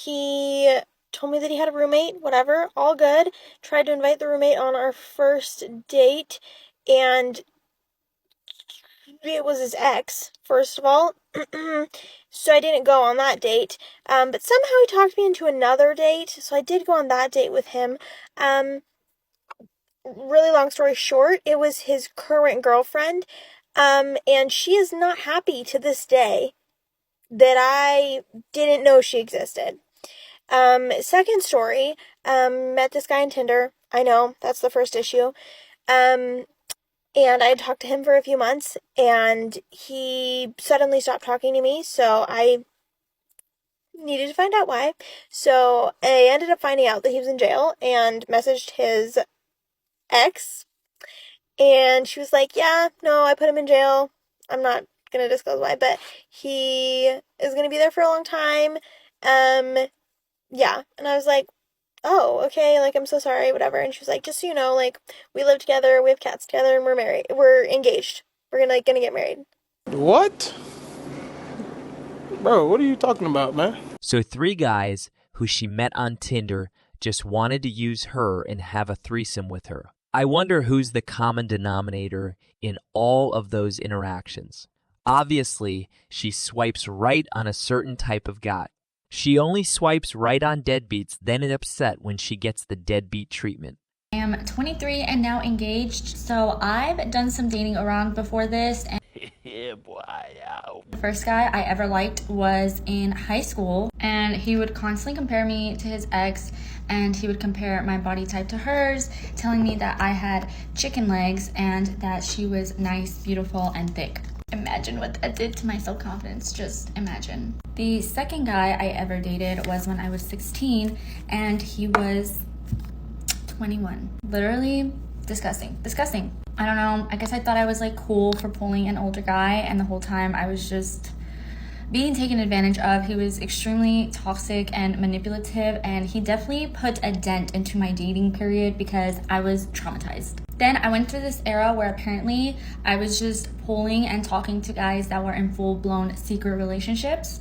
he told me that he had a roommate, whatever, all good. Tried to invite the roommate on our first date, and it was his ex, first of all. So I didn't go on that date. But somehow he talked me into another date, so I did go on that date with him. Really long story short, it was his current girlfriend. And she is not happy to this day that I didn't know she existed. Second story, met this guy on Tinder. I know, that's the first issue. Um, and I had talked to him for a few months, and he suddenly stopped talking to me, so I needed to find out why. So I ended up finding out that he was in jail and messaged his ex, and she was like, yeah, no, I put him in jail. I'm not gonna disclose why, but he is gonna be there for a long time. Yeah. And I was like, oh, okay, like, I'm so sorry, whatever. And she was like, just so you know, like, we live together, we have cats together, and we're married. We're engaged. We're gonna get married. What? Bro, what are you talking about, man? So 3 guys who she met on Tinder just wanted to use her and have a threesome with her. I wonder who's the common denominator in all of those interactions. Obviously, she swipes right on a certain type of guy. She only swipes right on deadbeats, then is upset when she gets the deadbeat treatment. I am 23 and now engaged, so I've done some dating around before this. And Yeah, boy. the first guy I ever liked was in high school, and he would constantly compare me to his ex, and he would compare my body type to hers, telling me that I had chicken legs and that she was nice, beautiful, and thick. Imagine what that did to my self-confidence. Just imagine. The second guy I ever dated was when I was 16, and he was 21. Literally disgusting. Disgusting. I don't know. I guess I thought I was like cool for pulling an older guy, and the whole time I was just being taken advantage of. He was extremely toxic and manipulative, and he definitely put a dent into my dating period because I was traumatized. Then I went through this era where apparently I was just pulling and talking to guys that were in full-blown secret relationships.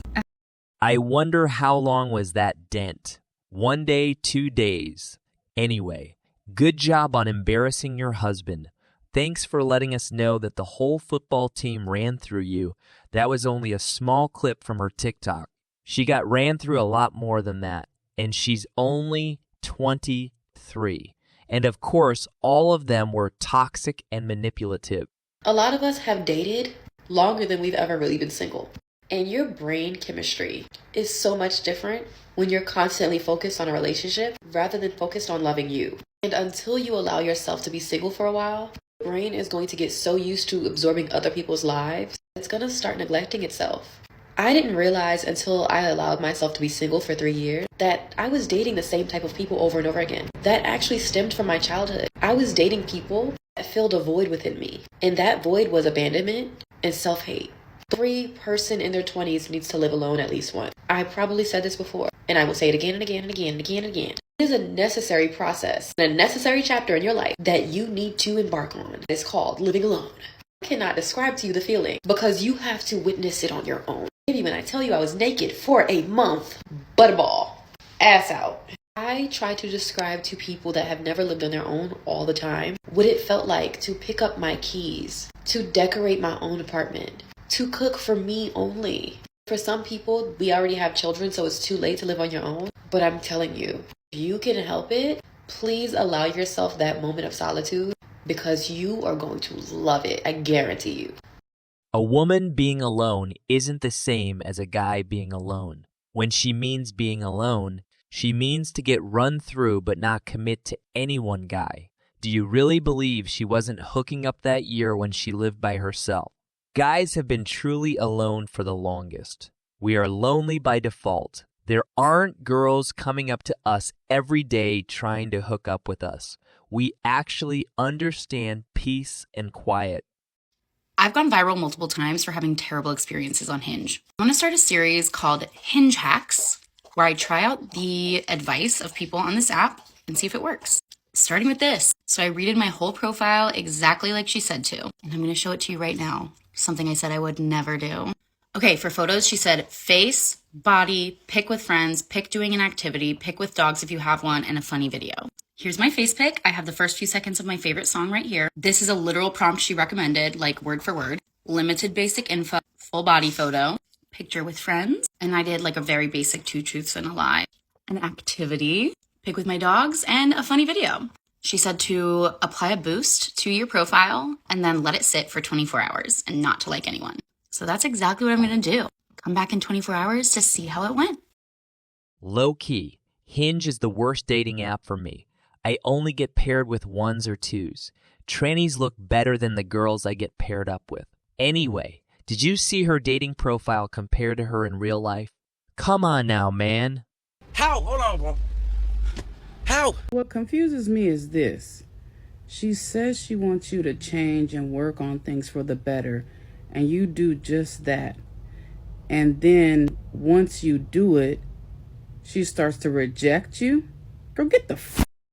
I wonder how long was that dent? 1 day, 2 days. Anyway, good job on embarrassing your husband. Thanks for letting us know that the whole football team ran through you. That was only a small clip from her TikTok. She got ran through a lot more than that, and she's only 23. And of course, all of them were toxic and manipulative. A lot of us have dated longer than we've ever really been single. And your brain chemistry is so much different when you're constantly focused on a relationship rather than focused on loving you. And until you allow yourself to be single for a while, your brain is going to get so used to absorbing other people's lives, it's going to start neglecting itself. I didn't realize until I allowed myself to be single for 3 years that I was dating the same type of people over and over again. That actually stemmed from my childhood. I was dating people that filled a void within me, and that void was abandonment and self-hate. Every person in their 20s needs to live alone at least once. I probably said this before, and I will say it again and again and again and again and again. It is a necessary process, a necessary chapter in your life that you need to embark on. It's called living alone. I cannot describe to you the feeling because you have to witness it on your own. Maybe when I tell you I was naked for a month, butterball, ass out. I try to describe to people that have never lived on their own all the time what it felt like to pick up my keys, to decorate my own apartment, to cook for me only. For some people, we already have children, so it's too late to live on your own. But I'm telling you, if you can help it, please allow yourself that moment of solitude because you are going to love it. I guarantee you. A woman being alone isn't the same as a guy being alone. When she means being alone, she means to get run through but not commit to any one guy. Do you really believe she wasn't hooking up that year when she lived by herself? Guys have been truly alone for the longest. We are lonely by default. There aren't girls coming up to us every day trying to hook up with us. We actually understand peace and quiet. I've gone viral multiple times for having terrible experiences on Hinge. I want to start a series called Hinge Hacks, where I try out the advice of people on this app and see if it works. Starting with this. So I redid my whole profile exactly like she said to, and I'm going to show it to you right now. Something I said I would never do. Okay, for photos, she said face, body, pic with friends, pic doing an activity, pic with dogs if you have one, and a funny video. Here's my face pic. I have the first few seconds of my favorite song right here. This is a literal prompt she recommended, like word for word. Limited basic info, full body photo, picture with friends. And I did like a very basic 2 truths and a lie. An activity, pic with my dogs, and a funny video. She said to apply a boost to your profile and then let it sit for 24 hours and not to like anyone. So that's exactly what I'm going to do. Come back in 24 hours to see how it went. Low key, Hinge is the worst dating app for me. I only get paired with ones or twos. Trannies look better than the girls I get paired up with. Anyway, did you see her dating profile compared to her in real life? Come on now, man. How? Hold on, bro. How? What confuses me is this. She says she wants you to change and work on things for the better, and you do just that. And then once you do it, she starts to reject you? Girl, get the